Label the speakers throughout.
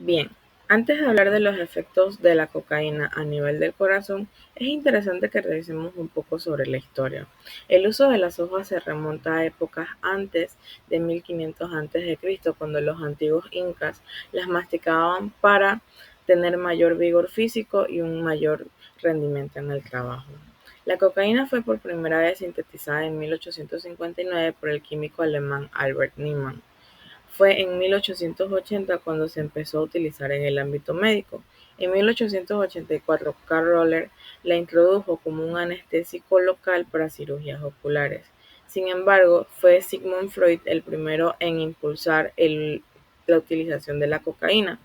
Speaker 1: Bien, antes de hablar de los efectos de la cocaína a nivel del corazón, es interesante que revisemos un poco sobre la historia. El uso de las hojas se remonta a épocas antes de 1500 a.C., cuando los antiguos incas las masticaban para tener mayor vigor físico y un mayor rendimiento en el trabajo. La cocaína fue por primera vez sintetizada en 1859 por el químico alemán Albert Niemann. Fue en 1880 cuando se empezó a utilizar en el ámbito médico. En 1884, Karl Roller la introdujo como un anestésico local para cirugías oculares. Sin embargo, fue Sigmund Freud el primero en impulsar la utilización de la cocaína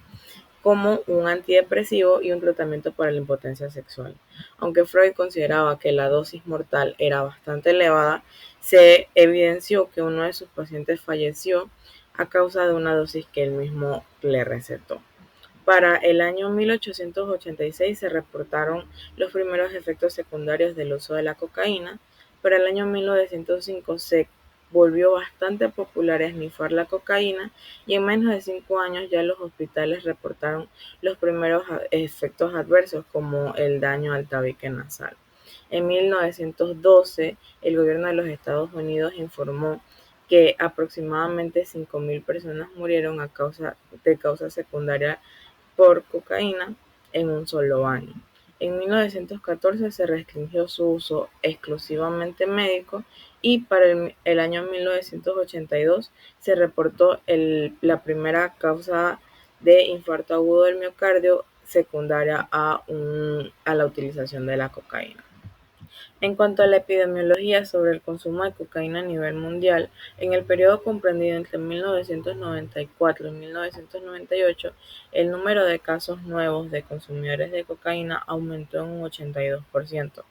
Speaker 1: como un antidepresivo y un tratamiento para la impotencia sexual. Aunque Freud consideraba que la dosis mortal era bastante elevada, se evidenció que uno de sus pacientes falleció a causa de una dosis que él mismo le recetó. Para el año 1886 se reportaron los primeros efectos secundarios del uso de la cocaína. Para el año 1905 se volvió bastante popular esnifar la cocaína y en menos de 5 años ya los hospitales reportaron los primeros efectos adversos como el daño al tabique nasal. En 1912, el gobierno de los Estados Unidos informó que aproximadamente 5.000 personas murieron a causa de causas secundarias por cocaína en un solo año. En 1914 se restringió su uso exclusivamente médico y para el año 1982 se reportó la primera causa de infarto agudo del miocardio secundaria a la utilización de la cocaína. En cuanto a la epidemiología sobre el consumo de cocaína a nivel mundial, en el periodo comprendido entre 1994 y 1998, el número de casos nuevos de consumidores de cocaína aumentó en un 82%.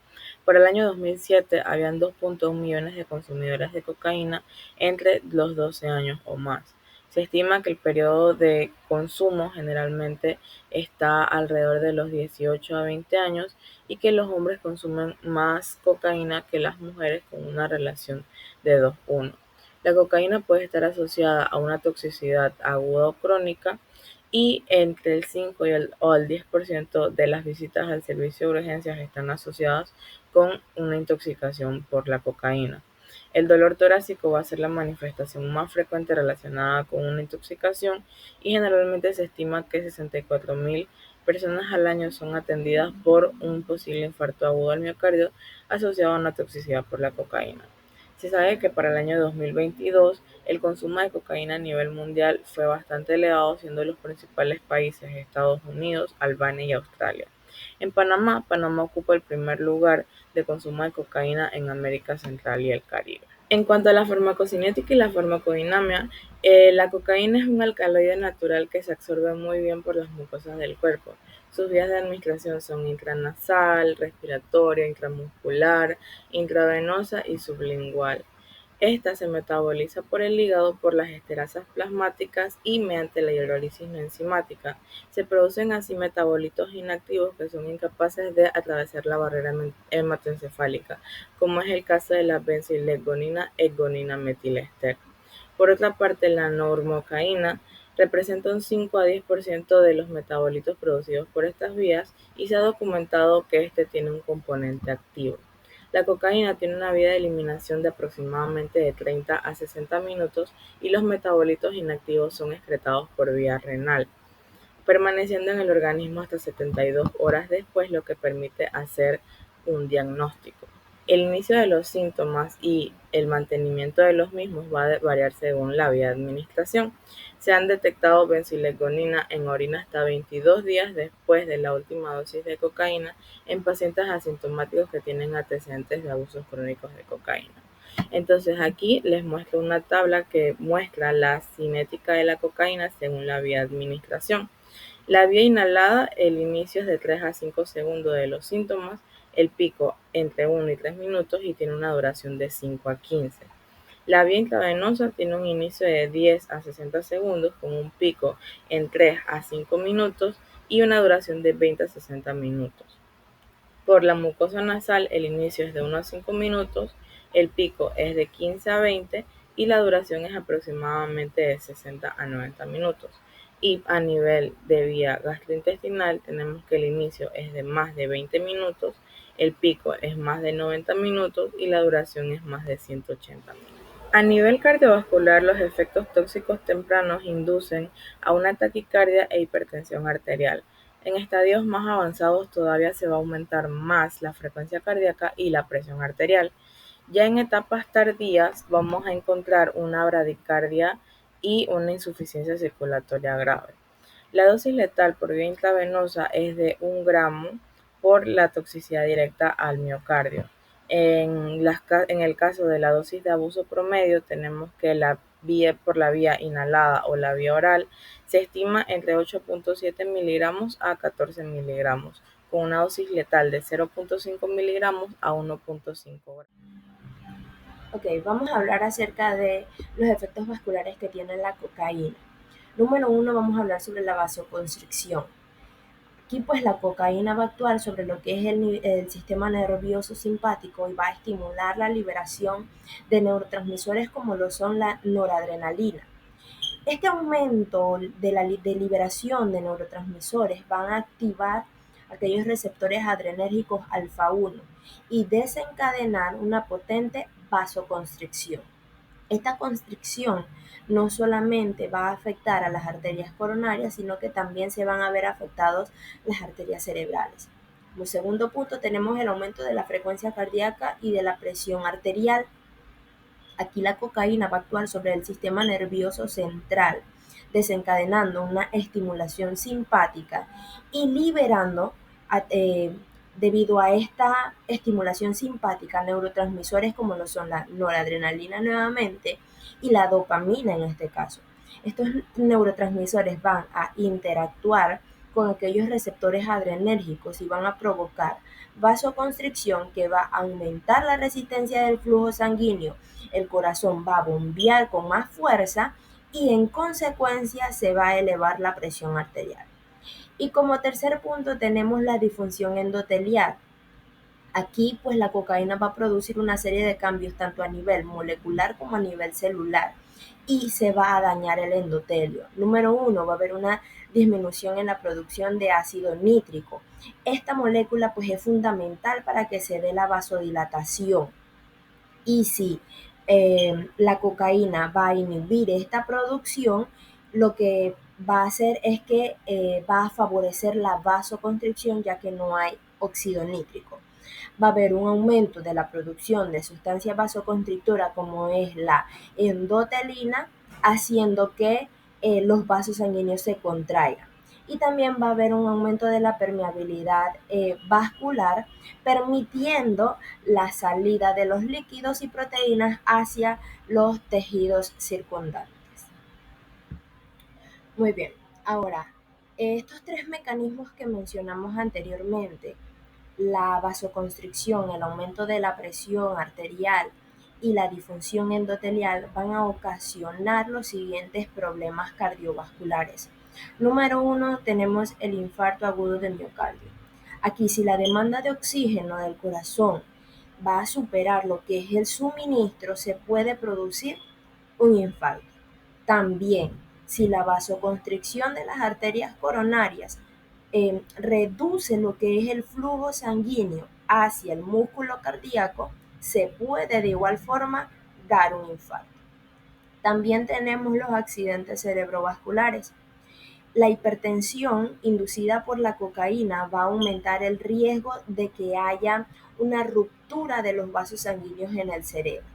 Speaker 1: Para el año 2007, habían 2.1 millones de consumidores de cocaína entre los 12 años o más. Se estima que el periodo de consumo generalmente está alrededor de los 18 a 20 años y que los hombres consumen más cocaína que las mujeres con una relación de 2:1. La cocaína puede estar asociada a una toxicidad aguda o crónica y entre el 5 o el 10% de las visitas al servicio de urgencias están asociadas con una intoxicación por la cocaína. El dolor torácico va a ser la manifestación más frecuente relacionada con una intoxicación y generalmente se estima que 64.000 personas al año son atendidas por un posible infarto agudo al miocardio asociado a una toxicidad por la cocaína. Se sabe que para el año 2022 el consumo de cocaína a nivel mundial fue bastante elevado, siendo los principales países Estados Unidos, Albania y Australia. En Panamá ocupa el primer lugar de consumo de cocaína en América Central y el Caribe. En cuanto a la farmacocinética y la farmacodinamia, la cocaína es un alcaloide natural que se absorbe muy bien por las mucosas del cuerpo. Sus vías de administración son intranasal, respiratoria, intramuscular, intravenosa y sublingual. Esta se metaboliza por el hígado por las esterasas plasmáticas y mediante la hidrólisis no enzimática. Se producen así metabolitos inactivos que son incapaces de atravesar la barrera hematoencefálica, como es el caso de la benzileggonina metilester. Por otra parte, la normocaína representa un 5 a 10% de los metabolitos producidos por estas vías y se ha documentado que este tiene un componente activo. La cocaína tiene una vía de eliminación de aproximadamente de 30 a 60 minutos y los metabolitos inactivos son excretados por vía renal, permaneciendo en el organismo hasta 72 horas después, lo que permite hacer un diagnóstico. El inicio de los síntomas y el mantenimiento de los mismos va a variar según la vía de administración. Se han detectado benzileggonina en orina hasta 22 días después de la última dosis de cocaína en pacientes asintomáticos que tienen antecedentes de abusos crónicos de cocaína. Entonces aquí les muestro una tabla que muestra la cinética de la cocaína según la vía de administración. La vía inhalada, el inicio es de 3 a 5 segundos de los síntomas, el pico entre 1 y 3 minutos y tiene una duración de 5 a 15. La vía intravenosa tiene un inicio de 10 a 60 segundos con un pico en 3 a 5 minutos y una duración de 20 a 60 minutos. Por la mucosa nasal, el inicio es de 1 a 5 minutos, el pico es de 15 a 20 y la duración es aproximadamente de 60 a 90 minutos. Y a nivel de vía gastrointestinal tenemos que el inicio es de más de 20 minutos, el pico es más de 90 minutos y la duración es más de 180 minutos. A nivel cardiovascular, los efectos tóxicos tempranos inducen a una taquicardia e hipertensión arterial. En estadios más avanzados todavía se va a aumentar más la frecuencia cardíaca y la presión arterial. Ya en etapas tardías vamos a encontrar una bradicardia y una insuficiencia circulatoria grave. La dosis letal por vía intravenosa es de 1 gramo por la toxicidad directa al miocardio. En el caso de la dosis de abuso promedio, tenemos que por la vía inhalada o la vía oral se estima entre 8.7 miligramos a 14 miligramos, con una dosis letal de 0.5 miligramos a 1.5 gramos.
Speaker 2: Ok, vamos a hablar acerca de los efectos vasculares que tiene la cocaína. Número 1, vamos a hablar sobre la vasoconstricción. Aquí pues la cocaína va a actuar sobre lo que es el sistema nervioso simpático y va a estimular la liberación de neurotransmisores como lo son la noradrenalina. Este aumento de liberación de neurotransmisores van a activar aquellos receptores adrenérgicos alfa 1 y desencadenar una potente vasoconstricción. Esta constricción no solamente va a afectar a las arterias coronarias, sino que también se van a ver afectadas las arterias cerebrales. Como segundo punto tenemos el aumento de la frecuencia cardíaca y de la presión arterial. Aquí la cocaína va a actuar sobre el sistema nervioso central, desencadenando una estimulación simpática y liberando, debido a esta estimulación simpática, neurotransmisores como lo son la noradrenalina nuevamente y la dopamina en este caso. Estos neurotransmisores van a interactuar con aquellos receptores adrenérgicos y van a provocar vasoconstricción que va a aumentar la resistencia del flujo sanguíneo. El corazón va a bombear con más fuerza y en consecuencia se va a elevar la presión arterial. Y como tercer punto tenemos la disfunción endotelial. Aquí pues la cocaína va a producir una serie de cambios tanto a nivel molecular como a nivel celular y se va a dañar el endotelio. Número 1, va a haber una disminución en la producción de ácido nítrico. Esta molécula pues es fundamental para que se dé la vasodilatación. Y si la cocaína va a inhibir esta producción, lo que va a hacer es que va a favorecer la vasoconstricción ya que no hay óxido nítrico. Va a haber un aumento de la producción de sustancias vasoconstrictoras como es la endotelina, haciendo que los vasos sanguíneos se contraigan. Y también va a haber un aumento de la permeabilidad vascular, permitiendo la salida de los líquidos y proteínas hacia los tejidos circundantes. Muy bien, ahora, estos tres mecanismos que mencionamos anteriormente, la vasoconstricción, el aumento de la presión arterial y la disfunción endotelial van a ocasionar los siguientes problemas cardiovasculares. Número 1, tenemos el infarto agudo de miocardio. Aquí, si la demanda de oxígeno del corazón va a superar lo que es el suministro, se puede producir un infarto. También, si la vasoconstricción de las arterias coronarias reduce lo que es el flujo sanguíneo hacia el músculo cardíaco, se puede de igual forma dar un infarto. También tenemos los accidentes cerebrovasculares. La hipertensión inducida por la cocaína va a aumentar el riesgo de que haya una ruptura de los vasos sanguíneos en el cerebro.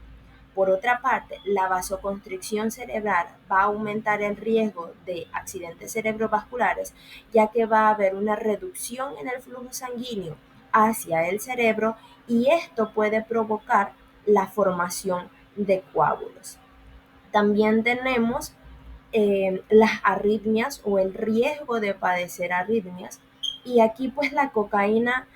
Speaker 2: Por otra parte, la vasoconstricción cerebral va a aumentar el riesgo de accidentes cerebrovasculares, ya que va a haber una reducción en el flujo sanguíneo hacia el cerebro y esto puede provocar la formación de coágulos. También tenemos las arritmias o el riesgo de padecer arritmias y aquí pues la cocaína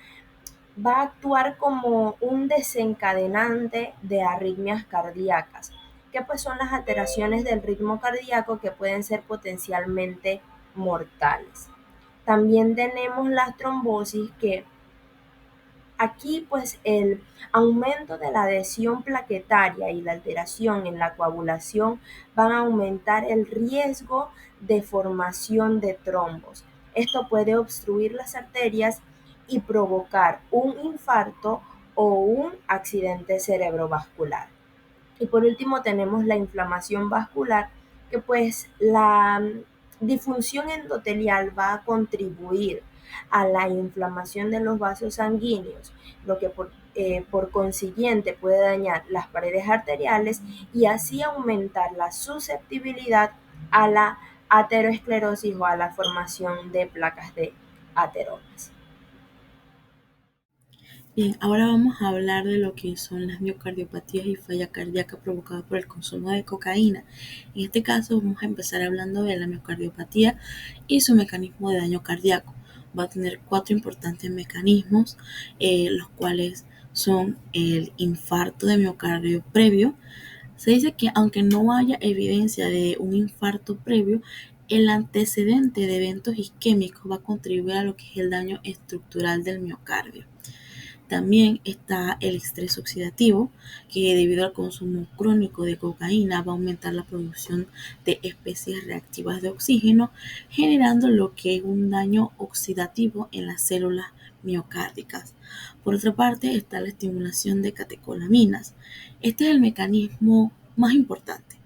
Speaker 2: va a actuar como un desencadenante de arritmias cardíacas, que pues son las alteraciones del ritmo cardíaco que pueden ser potencialmente mortales. También tenemos las trombosis que Aquí pues el aumento de la adhesión plaquetaria y la alteración en la coagulación van a aumentar el riesgo de formación de trombos. Esto puede obstruir las arterias y provocar un infarto o un accidente cerebrovascular. Y por último tenemos la inflamación vascular, que pues la disfunción endotelial va a contribuir a la inflamación de los vasos sanguíneos, lo que por consiguiente puede dañar las paredes arteriales y así aumentar la susceptibilidad a la aterosclerosis o a la formación de placas de ateromas.
Speaker 3: Bien, ahora vamos a hablar de lo que son las miocardiopatías y falla cardíaca provocada por el consumo de cocaína. En este caso vamos a empezar hablando de la miocardiopatía y su mecanismo de daño cardíaco. Va a tener 4 importantes mecanismos, los cuales son el infarto de miocardio previo. Se dice que aunque no haya evidencia de un infarto previo, el antecedente de eventos isquémicos va a contribuir a lo que es el daño estructural del miocardio. También está el estrés oxidativo, que debido al consumo crónico de cocaína va a aumentar la producción de especies reactivas de oxígeno, generando lo que es un daño oxidativo en las células miocárdicas. Por otra parte está la estimulación de catecolaminas. Este es el mecanismo más importante,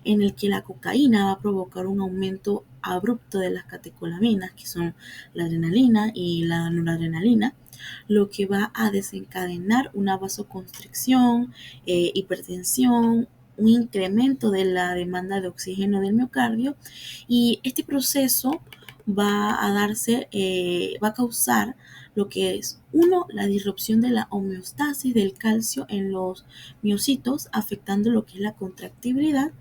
Speaker 3: en el que la cocaína va a provocar un aumento abrupto de las catecolaminas, que son la adrenalina y la noradrenalina, lo que va a desencadenar una vasoconstricción, hipertensión, un incremento de la demanda de oxígeno del miocardio, y este proceso va a causar lo que es, uno, la disrupción de la homeostasis del calcio en los miocitos, afectando lo que es la contractibilidad,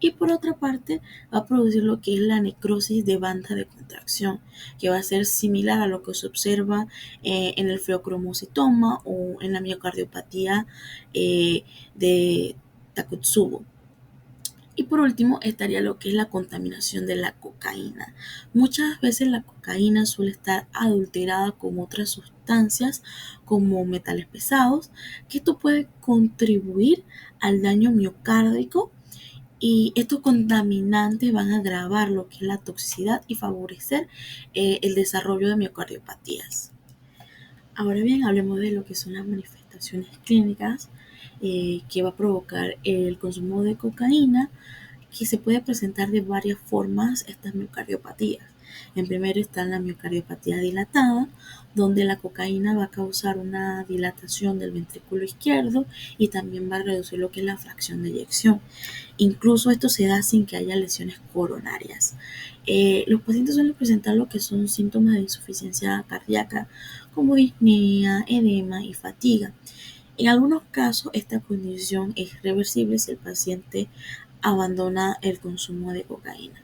Speaker 3: y por otra parte va a producir lo que es la necrosis de banda de contracción, que va a ser similar a lo que se observa en el feocromocitoma o en la miocardiopatía de Takotsubo. Y por último estaría lo que es la contaminación de la cocaína. Muchas veces la cocaína suele estar adulterada con otras sustancias como metales pesados, que esto puede contribuir al daño miocárdico, y estos contaminantes van a agravar lo que es la toxicidad y favorecer el desarrollo de miocardiopatías. Ahora bien, hablemos de lo que son las manifestaciones clínicas que va a provocar el consumo de cocaína, que se puede presentar de varias formas estas miocardiopatías. En primero está la miocardiopatía dilatada, donde la cocaína va a causar una dilatación del ventrículo izquierdo y también va a reducir lo que es la fracción de eyección. Incluso esto se da sin que haya lesiones coronarias. Los pacientes suelen presentar lo que son síntomas de insuficiencia cardíaca, como disnea, edema y fatiga. En algunos casos, esta condición es reversible si el paciente abandona el consumo de cocaína.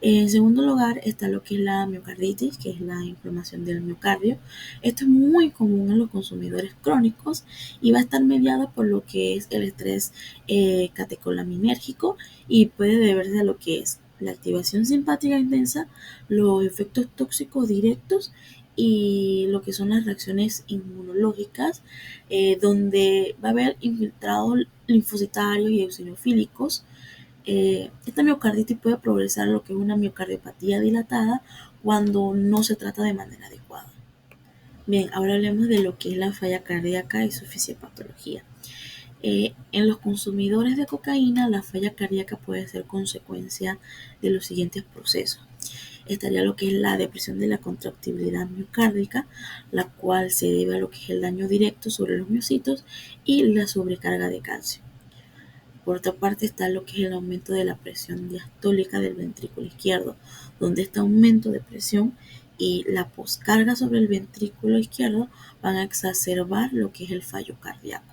Speaker 3: En segundo lugar está lo que es la miocarditis, que es la inflamación del miocardio. Esto es muy común en los consumidores crónicos y va a estar mediada por lo que es el estrés catecolaminérgico, y puede deberse a lo que es la activación simpática intensa, los efectos tóxicos directos y lo que son las reacciones inmunológicas, donde va a haber infiltrados linfocitarios y eosinofílicos. Esta miocarditis puede progresar a lo que es una miocardiopatía dilatada cuando no se trata de manera adecuada. Bien, ahora hablemos de lo que es la falla cardíaca y su fisiopatología. En los consumidores de cocaína, la falla cardíaca puede ser consecuencia de los siguientes procesos. Estaría lo que es la depresión de la contractibilidad miocárdica, la cual se debe a lo que es el daño directo sobre los miocitos y la sobrecarga de calcio. Por otra parte está lo que es el aumento de la presión diastólica del ventrículo izquierdo, donde este aumento de presión y la poscarga sobre el ventrículo izquierdo van a exacerbar lo que es el fallo cardíaco.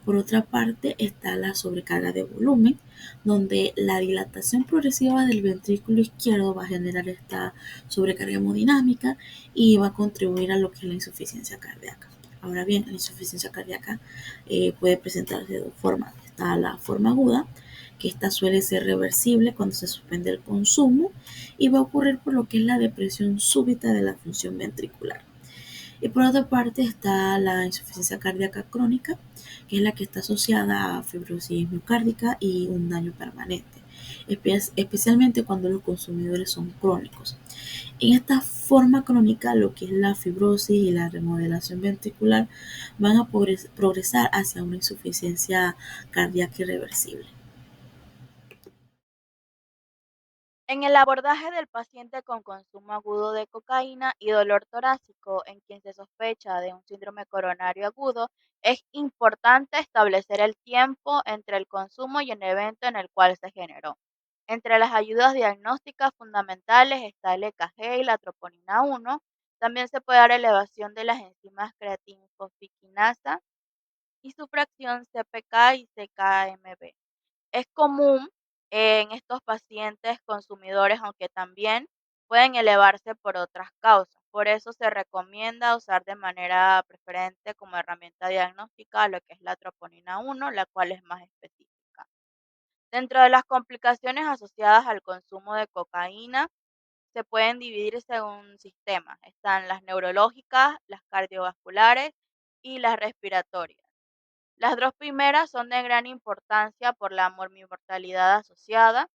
Speaker 3: Por otra parte está la sobrecarga de volumen, donde la dilatación progresiva del ventrículo izquierdo va a generar esta sobrecarga hemodinámica y va a contribuir a lo que es la insuficiencia cardíaca. Ahora bien, la insuficiencia cardíaca puede presentarse de dos formas. Está la forma aguda, que esta suele ser reversible cuando se suspende el consumo y va a ocurrir por lo que es la depresión súbita de la función ventricular. Y por otra parte está la insuficiencia cardíaca crónica, que es la que está asociada a fibrosis miocárdica y un daño permanente, especialmente cuando los consumidores son crónicos. En esta forma crónica, lo que es la fibrosis y la remodelación ventricular van a progresar hacia una insuficiencia cardíaca irreversible.
Speaker 4: En el abordaje del paciente con consumo agudo de cocaína y dolor torácico en quien se sospecha de un síndrome coronario agudo, es importante establecer el tiempo entre el consumo y el evento en el cual se generó. Entre las ayudas diagnósticas fundamentales está el EKG y la troponina 1. También se puede dar elevación de las enzimas creatinfosfiquinasa y su fracción CPK y CKMB. Es común en estos pacientes consumidores, aunque también pueden elevarse por otras causas. Por eso se recomienda usar de manera preferente como herramienta diagnóstica lo que es la troponina 1, la cual es más específica. Dentro de las complicaciones asociadas al consumo de cocaína, se pueden dividir según sistemas. Están las neurológicas, las cardiovasculares y las respiratorias. Las dos primeras son de gran importancia por la mortalidad asociada.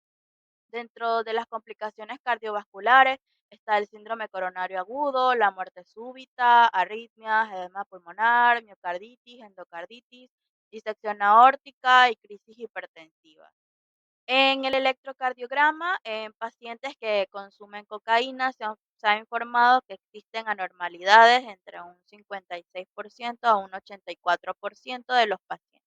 Speaker 4: Dentro de las complicaciones cardiovasculares está el síndrome coronario agudo, la muerte súbita, arritmias, edema pulmonar, miocarditis, endocarditis, disección aórtica y crisis hipertensiva. En el electrocardiograma, en pacientes que consumen cocaína, se ha informado que existen anormalidades entre un 56% a un 84% de los pacientes.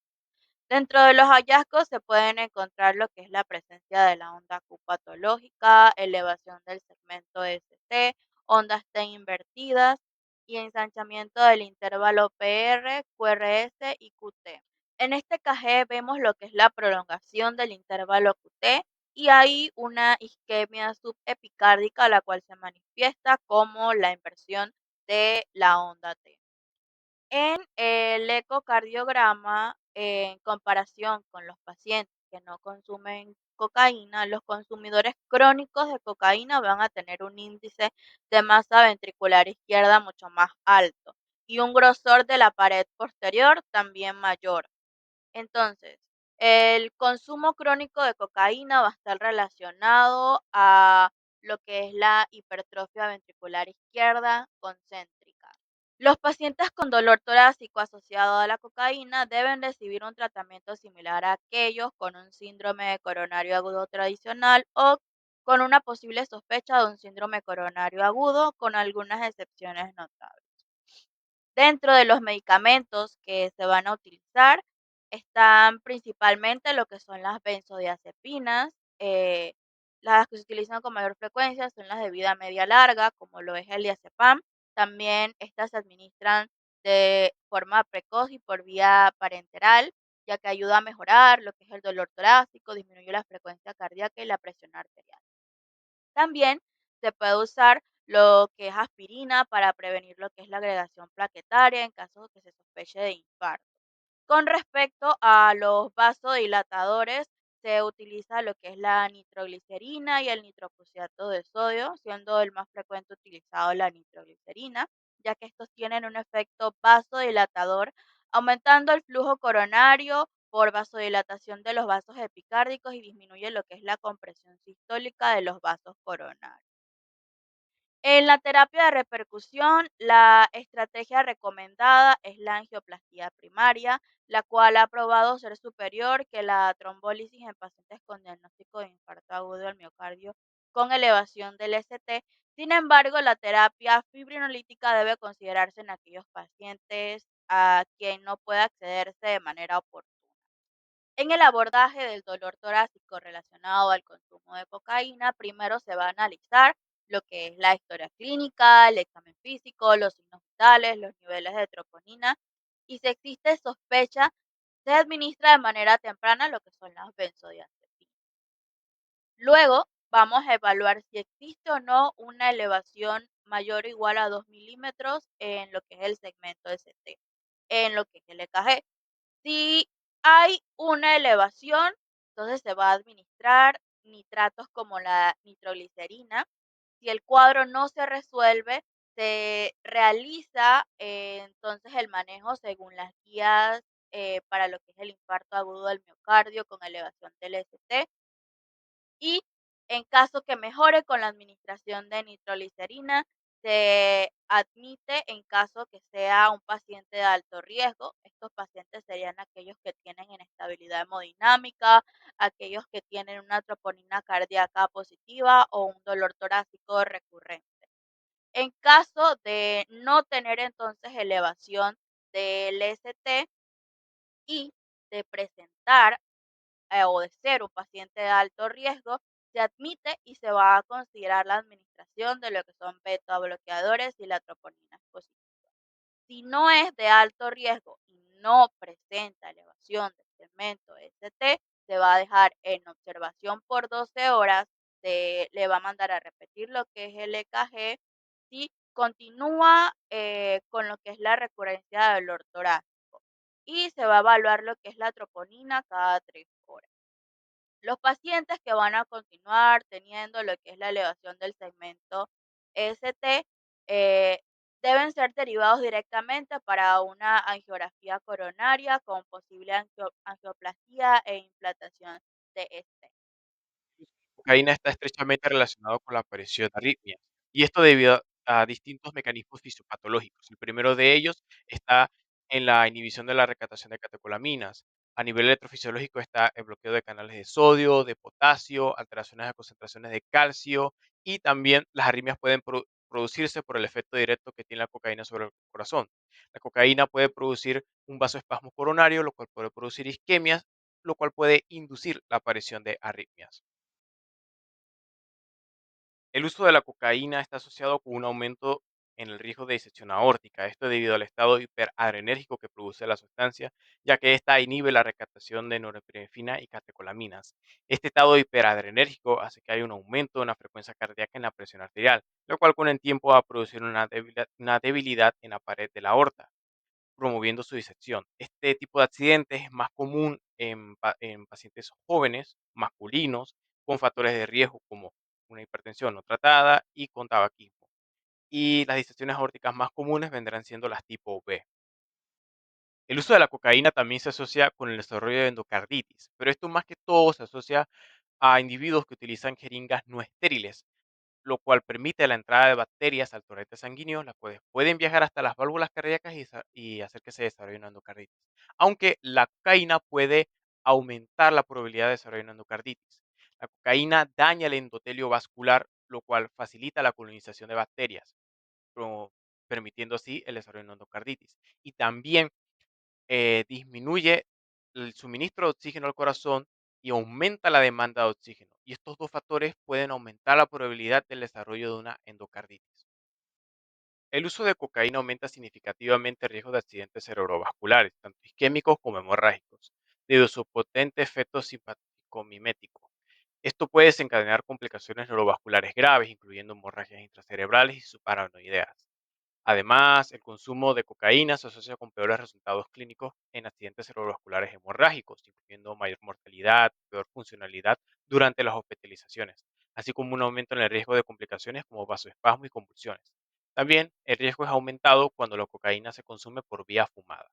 Speaker 4: Dentro de los hallazgos se pueden encontrar lo que es la presencia de la onda Q patológica, elevación del segmento ST, ondas T invertidas y ensanchamiento del intervalo PR, QRS y QT. En este KG vemos lo que es la prolongación del intervalo QT y hay una isquemia subepicárdica, la cual se manifiesta como la inversión de la onda T. En el ecocardiograma, en comparación con los pacientes que no consumen cocaína, los consumidores crónicos de cocaína van a tener un índice de masa ventricular izquierda mucho más alto y un grosor de la pared posterior también mayor. Entonces, el consumo crónico de cocaína va a estar relacionado a lo que es la hipertrofia ventricular izquierda concéntrica. Los pacientes con dolor torácico asociado a la cocaína deben recibir un tratamiento similar a aquellos con un síndrome coronario agudo tradicional o con una posible sospecha de un síndrome coronario agudo, con algunas excepciones notables. Dentro de los medicamentos que se van a utilizar están principalmente lo que son las benzodiazepinas. Las que se utilizan con mayor frecuencia son las de vida media larga, como lo es el diazepam. También estas se administran de forma precoz y por vía parenteral, ya que ayuda a mejorar lo que es el dolor torácico, disminuye la frecuencia cardíaca y la presión arterial. También se puede usar lo que es aspirina para prevenir lo que es la agregación plaquetaria en caso de que se sospeche de infarto. Con respecto a los vasodilatadores, se utiliza lo que es la nitroglicerina y el nitroprusiato de sodio, siendo el más frecuente utilizado la nitroglicerina, ya que estos tienen un efecto vasodilatador, aumentando el flujo coronario por vasodilatación de los vasos epicárdicos y disminuye lo que es la compresión sistólica de los vasos coronarios. En la terapia de repercusión, la estrategia recomendada es la angioplastía primaria, la cual ha probado ser superior que la trombólisis en pacientes con diagnóstico de infarto agudo del miocardio con elevación del ST. Sin embargo, la terapia fibrinolítica debe considerarse en aquellos pacientes a quien no pueda accederse de manera oportuna. En el abordaje del dolor torácico relacionado al consumo de cocaína, primero se va a analizar lo que es la historia clínica, el examen físico, los signos vitales, los niveles de troponina y si existe sospecha, se administra de manera temprana lo que son las benzodiazepinas. Luego vamos a evaluar si existe o no una elevación mayor o igual a 2 milímetros en lo que es el segmento ST, en lo que es el EKG. Si hay una elevación, entonces se va a administrar nitratos como la nitroglicerina. Si el cuadro no se resuelve, Se realiza entonces el manejo según las guías para lo que es el infarto agudo del miocardio con elevación del ST y en caso que mejore con la administración de nitroglicerina, se admite en caso que sea un paciente de alto riesgo. Estos pacientes serían aquellos que tienen inestabilidad hemodinámica, aquellos que tienen una troponina cardíaca positiva o un dolor torácico recurrente. En caso de no tener entonces elevación del ST y de presentar o de ser un paciente de alto riesgo, se admite y se va a considerar la administración de lo que son beta bloqueadores y la troponina positiva. Si no es de alto riesgo y no presenta elevación del segmento ST, se va a dejar en observación por 12 horas, se le va a mandar a repetir lo que es el EKG, si continúa con lo que es la recurrencia del dolor torácico y se va a evaluar lo que es la troponina cada 3 horas. Los pacientes que van a continuar teniendo lo que es la elevación del segmento ST eh, deben ser derivados directamente para una angiografía coronaria con posible angioplastía e implantación de este.
Speaker 5: Cocaína está estrechamente relacionado con la aparición de arritmias, y esto debido a distintos mecanismos fisiopatológicos. El primero de ellos está en la inhibición de la recaptación de catecolaminas. A nivel electrofisiológico está el bloqueo de canales de sodio, de potasio, alteraciones de concentraciones de calcio y también las arritmias pueden producirse por el efecto directo que tiene la cocaína sobre el corazón. La cocaína puede producir un vasoespasmo coronario, lo cual puede producir isquemias, lo cual puede inducir la aparición de arritmias. El uso de la cocaína está asociado con un aumento en el riesgo de disección aórtica. Esto debido al estado hiperadrenérgico que produce la sustancia, ya que esta inhibe la recaptación de norepinefrina y catecolaminas. Este estado hiperadrenérgico hace que haya un aumento en la frecuencia cardíaca y en la presión arterial, lo cual con el tiempo va a producir una debilidad en la pared de la aorta, promoviendo su disección. Este tipo de accidentes es más común en pacientes jóvenes, masculinos, con factores de riesgo como una hipertensión no tratada y con tabaquismo. Y las disecciones aórticas más comunes vendrán siendo las tipo B. El uso de la cocaína también se asocia con el desarrollo de endocarditis, pero esto más que todo se asocia a individuos que utilizan jeringas no estériles, lo cual permite la entrada de bacterias al torrente sanguíneo, las cuales pueden viajar hasta las válvulas cardíacas y hacer que se desarrolle una endocarditis. Aunque la cocaína puede aumentar la probabilidad de desarrollar una endocarditis. La cocaína daña el endotelio vascular, lo cual facilita la colonización de bacterias, pro- permitiendo así el desarrollo de una endocarditis. Y también disminuye el suministro de oxígeno al corazón y aumenta la demanda de oxígeno. Y estos dos factores pueden aumentar la probabilidad del desarrollo de una endocarditis. El uso de cocaína aumenta significativamente el riesgo de accidentes cerebrovasculares, tanto isquémicos como hemorrágicos, debido a su potente efecto simpático-mimético. Esto puede desencadenar complicaciones neurovasculares graves, incluyendo hemorragias intracerebrales y subaranoideas. Además, el consumo de cocaína se asocia con peores resultados clínicos en accidentes cerebrovasculares hemorrágicos, incluyendo mayor mortalidad, peor funcionalidad durante las hospitalizaciones, así como un aumento en el riesgo de complicaciones como vasoespasmo y convulsiones. También el riesgo es aumentado cuando la cocaína se consume por vía fumada.